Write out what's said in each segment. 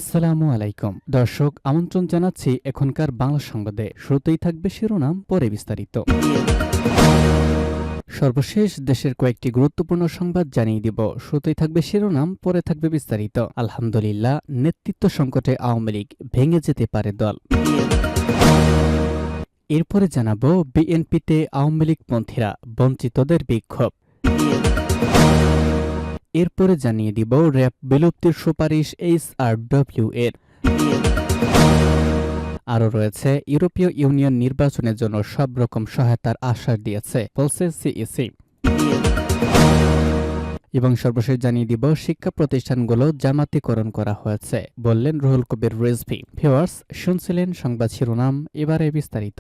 আসসালামু আলাইকুম দর্শক, আমন্ত্রণ জানাচ্ছি এখনকার বাংলা সংবাদে। শুরুতেই থাকবে শিরোনাম, পরে বিস্তারিত। সর্বশেষ দেশের কয়েকটি গুরুত্বপূর্ণ সংবাদ জানিয়ে দিব। শুরুতেই থাকবে শিরোনাম, পরে থাকবে বিস্তারিত। আলহামদুলিল্লাহ, নেতৃত্ব সংকটে আওয়ামী লীগ, ভেঙে যেতে পারে দল। এরপরে জানাবো, বিএনপিতে আওয়ামী লীগ পন্থীরা, বঞ্চিতদের বিক্ষোভ। এরপরে জানিয়ে দিব, র্যাব বিলুপ্তির সুপারিশ এইচআরডব্লিউ এর। আরও রয়েছে, ইউরোপীয় ইউনিয়ন নির্বাচনের জন্য সব রকম সহায়তার আশ্বাস দিয়েছে বলছে সিইসি। এবং সর্বশেষ জানিয়ে দিব, শিক্ষা প্রতিষ্ঠানগুলো জামাতিকরণ করা হয়েছে বললেন রুহুল কবির রিজভী। ভিউয়ার্স, শুনছিলেন সংবাদ শিরোনাম, এবারে বিস্তারিত।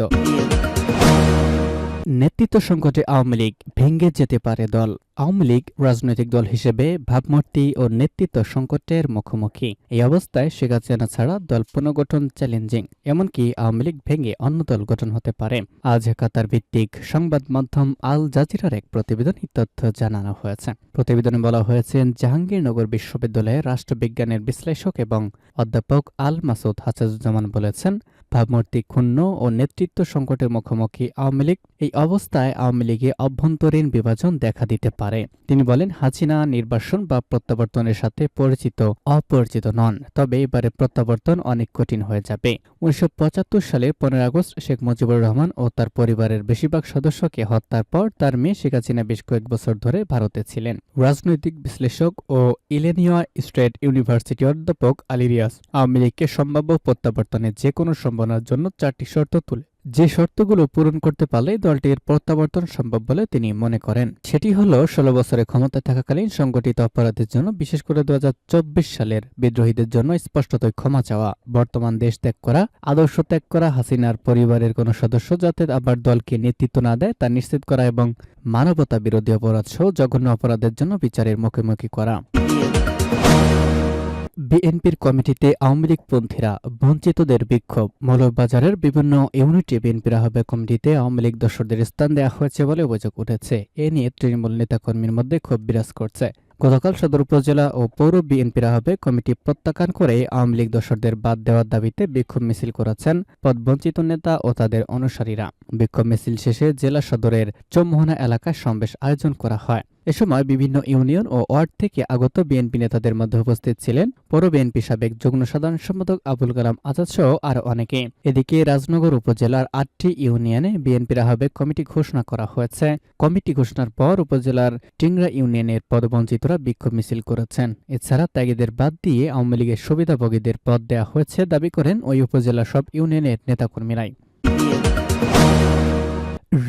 নেতৃত্ব সংকটে আওয়ামী লীগ, ভেঙে যেতে পারে দল। আওয়ামী লীগ রাজনৈতিক দল হিসেবে ভাবমূর্তি ও নেতৃত্ব সংকটের মুখোমুখি। এই অবস্থায় শেখ হাসিনা ছাড়া দল পুনর্গঠন চ্যালেঞ্জিং। এমনকি আওয়ামী লীগ ভেঙে অন্য দল গঠন হতে পারে। আজ কাতার ভিত্তিক সংবাদ মাধ্যম আল জাজিরার এক প্রতিবেদনে তথ্য জানানো হয়েছে। প্রতিবেদনে বলা হয়েছে, জাহাঙ্গীরনগর বিশ্ববিদ্যালয়ের রাষ্ট্রবিজ্ঞানের বিশ্লেষক এবং অধ্যাপক আল মাসুদ হাসানুজ্জামান বলেছেন, ভাবমূর্তি ক্ষুণ্ণ ও নেতৃত্ব সংকটের মুখোমুখি আওয়ামী লীগ। এই অবস্থায় আওয়ামী লীগে অভ্যন্তরীণ বিভাজন দেখা দিতে পারে। তিনি বলেন, হাসিনা নির্বাসন বা প্রত্যাবর্তনের সাথে পরিচিত অপরিচিত নন, তবে এবারে প্রত্যাবর্তন অনেক কঠিন হয়ে যাবে। 1975 সালের 15 আগস্ট শেখ মুজিবুর রহমান ও তার পরিবারের বেশিরভাগ সদস্যকে হত্যার পর তার মেয়ে শেখ হাসিনা বেশ কয়েক বছর ধরে ভারতে ছিলেন। রাজনৈতিক বিশ্লেষক ও ইলেনিয়া স্টেট ইউনিভার্সিটির অধ্যাপক আলী রিয়াজ আওয়ামী লীগকে সম্ভাব্য প্রত্যাবর্তনের যে কোনো সম্ভাবনার জন্য 4টি শর্ত তুলে, যে শর্তগুলো পূরণ করতে পারলে দলটির প্রত্যাবর্তন সম্ভব বলে তিনি মনে করেন। সেটি হল 16 বছরে ক্ষমতায় থাকাকালীন সংগঠিত অপরাধের জন্য, বিশেষ করে 2024 সালের বিদ্রোহীদের জন্য স্পষ্টতই ক্ষমা চাওয়া, বর্তমান দেশ ত্যাগ করা, আদর্শ ত্যাগ করা, হাসিনার পরিবারের কোনো সদস্য যাতে আবার দলকে নেতৃত্ব না দেয় তা নিশ্চিত করা এবং মানবতা বিরোধী অপরাধ সহ জঘন্য অপরাধের জন্য বিচারের মুখোমুখি করা। বিএনপির কমিটিতে আওয়ামী লীগ পন্থীরা, বঞ্চিতদের বিক্ষোভ। মৌলভীবাজারের বিভিন্ন ইউনিটে বিএনপির আহ্বায়ক কমিটিতে আওয়ামী লীগ দর্শকদের স্থান দেওয়া হয়েছে বলে অভিযোগ উঠেছে। এ নিয়ে তৃণমূল নেতাকর্মীর মধ্যে ক্ষোভ বিরাজ করছে। গতকাল সদর উপজেলা ও পৌর বিএনপির আহ্বায়ক কমিটি প্রত্যাখ্যান করে আওয়ামী লীগ দর্শকদের বাদ দেওয়ার দাবিতে বিক্ষোভ মিছিল করেছেন পদবঞ্চিত নেতা ও তাদের অনুসারীরা। বিক্ষোভ মিছিল শেষে জেলা সদরের চৌমোহনা এলাকায় সমাবেশ আয়োজন করা হয়। এ সময় বিভিন্ন ইউনিয়ন ও ওয়ার্ড থেকে আগত বিএনপি নেতাদের মধ্যে উপস্থিত ছিলেন পৌর বিএনপি সাবেক যুগ্ম সাধারণ সম্পাদক আবুল কালাম আজাদ সহ আরও অনেকে। এদিকে রাজনগর উপজেলার 8টি ইউনিয়নে বিএনপির আহ্বায়ক কমিটি ঘোষণা করা হয়েছে। কমিটি ঘোষণার পর উপজেলার টিংরা ইউনিয়নের পদবঞ্চিতরা বিক্ষোভ মিছিল করেছেন। এছাড়া ত্যাগীদের বাদ দিয়ে আওয়ামী লীগের সুবিধাভোগীদের পদ দেওয়া হয়েছে দাবি করেন ওই উপজেলার সব ইউনিয়নের নেতাকর্মীরাই।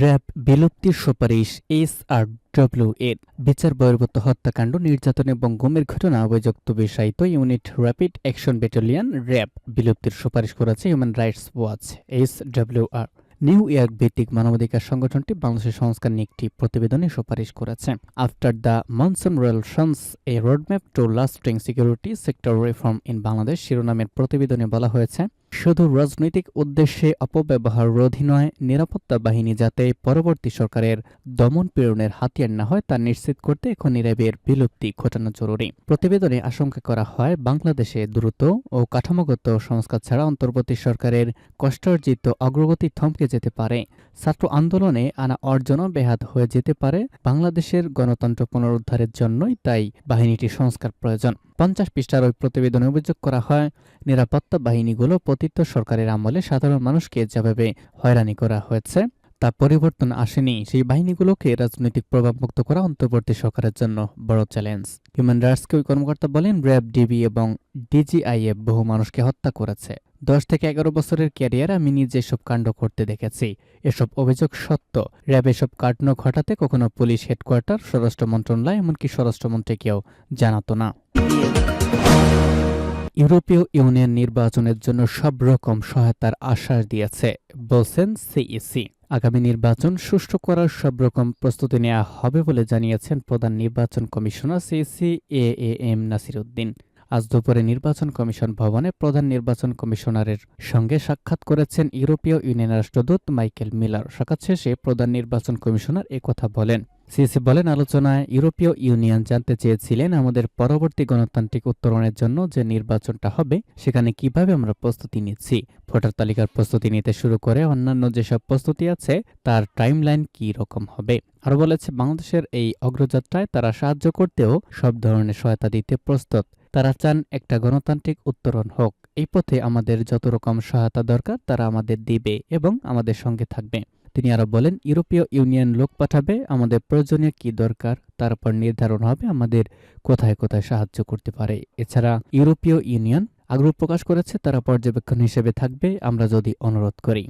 র্যাব বিলুপ্তির সুপারিশ এইচআরডব্লিউ এর। বিচার বহির্ভূত হত্যাকাণ্ড, নির্যাতন এবং গুমের ঘটনা অভিযুক্ত বিষায়িত unit rapid action battalion RAB বিলুপ্তির সুপারিশ করেছে human rights watch HWR. New York ভিত্তিক মানবাধিকার সংগঠনটি বাংলাদেশের সংস্কার নিয়ে একটি প্রতিবেদনে সুপারিশ করেছে। After the monsoon relations, a roadmap to lasting security sector reform in Bangladesh শিরোনামের প্রতিবেদনে বলা হয়েছে, শুধু রাজনৈতিক উদ্দেশ্যে অপব্যবহার রোধই নয়, নিরাপত্তা বাহিনী যাতে পরবর্তী সরকারের দমন পীড়নের হাতিয়ার না হয় তা নিশ্চিত করতে এখনই র্যাবের বিলুপ্তি ঘটানো জরুরি। প্রতিবেদনে আশঙ্কা করা হয়, বাংলাদেশে দ্রুত ও কাঠামোগত সংস্কার ছাড়া অন্তর্বর্তী সরকারের কষ্টার্জিত অগ্রগতি থমকে যেতে পারে। ছাত্র আন্দোলনে আনা অর্জনও ব্যাহত হয়ে যেতে পারে। বাংলাদেশের গণতন্ত্র পুনরুদ্ধারের জন্যই তাই বাহিনীটির সংস্কার প্রয়োজন। 50 পৃষ্ঠার ওই প্রতিবেদনে অভিযোগ করা হয়, নিরাপত্তা বাহিনীগুলো পতিত সরকারের আমলে সাধারণ মানুষকে যেভাবে হয়রানি করা হয়েছে তা পরিবর্তন আসেনি। সেই বাহিনীগুলোকে রাজনৈতিক প্রভাবমুক্ত করা অন্তর্বর্তী সরকারের জন্য বড় চ্যালেঞ্জ। হিউম্যান রাইটস কর্মকর্তা বলেন, র্যাব, ডিবি এবং ডিজিআইএফ বহু মানুষকে হত্যা করেছে। 10 থেকে 11 বছরের ক্যারিয়ার আমি নিজে এসব কাণ্ড করতে দেখেছি। এসব অভিযোগ সত্য। র্যাব এসব কাণ্ড ঘটাতে কখনো পুলিশ হেডকোয়ার্টার, স্বরাষ্ট্র মন্ত্রণালয়, এমনকি স্বরাষ্ট্রমন্ত্রীকেও জানাতো না। ইউরোপীয় ইউনিয়ন নির্বাচনের জন্য সব রকম সহায়তার আশ্বাস দিয়েছে বলছেন সিইসি। আগামী নির্বাচন সুষ্ঠু করার সব রকম প্রস্তুতি নেওয়া হবে বলে জানিয়েছেন প্রধান নির্বাচন commissioner CEC am Nasir Uddin. আজ দুপুরে নির্বাচন কমিশন ভবনে প্রধান নির্বাচন কমিশনারের সঙ্গে সাক্ষাৎ করেছেন ইউরোপীয় ইউনিয়নের রাষ্ট্রদূত মাইকেল মিলার। সাক্ষাৎ শেষে প্রধান নির্বাচন কমিশনার একথা বলেন। সিসি বলেন, আলোচনায় ইউরোপীয় ইউনিয়ন জানতে চেয়েছিলেন আমাদের পরবর্তী গণতান্ত্রিক উত্তরণের জন্য যে নির্বাচনটা হবে সেখানে কিভাবে আমরা প্রস্তুতি নিচ্ছি, ভোটার তালিকার প্রস্তুতি নিতে শুরু করে অন্যান্য যেসব প্রস্তুতি আছে তার টাইমলাইন কী রকম হবে। আরও বলেছে, বাংলাদেশের এই অগ্রযাত্রায় তারা সাহায্য করতেও সব ধরনের সহায়তা দিতে প্রস্তুত। তারা চান একটা গণতান্ত্রিক উত্তরণ হোক। এই পথে আমাদের যত রকম সহায়তা দরকার তারা আমাদের দিবে এবং আমাদের সঙ্গে থাকবে। তিনি আরো বলেন, ইউরোপীয় ইউনিয়ন লোক পাঠাবে, আমাদের প্রয়োজনীয় কি দরকার তার উপর নির্ধারণ হবে আমাদের কোথায় কোথায় সাহায্য করতে পারে। এছাড়া ইউরোপীয় ইউনিয়ন আগ্রহ প্রকাশ করেছে তারা পর্যবেক্ষণ হিসেবে থাকবে আমরা যদি অনুরোধ করি।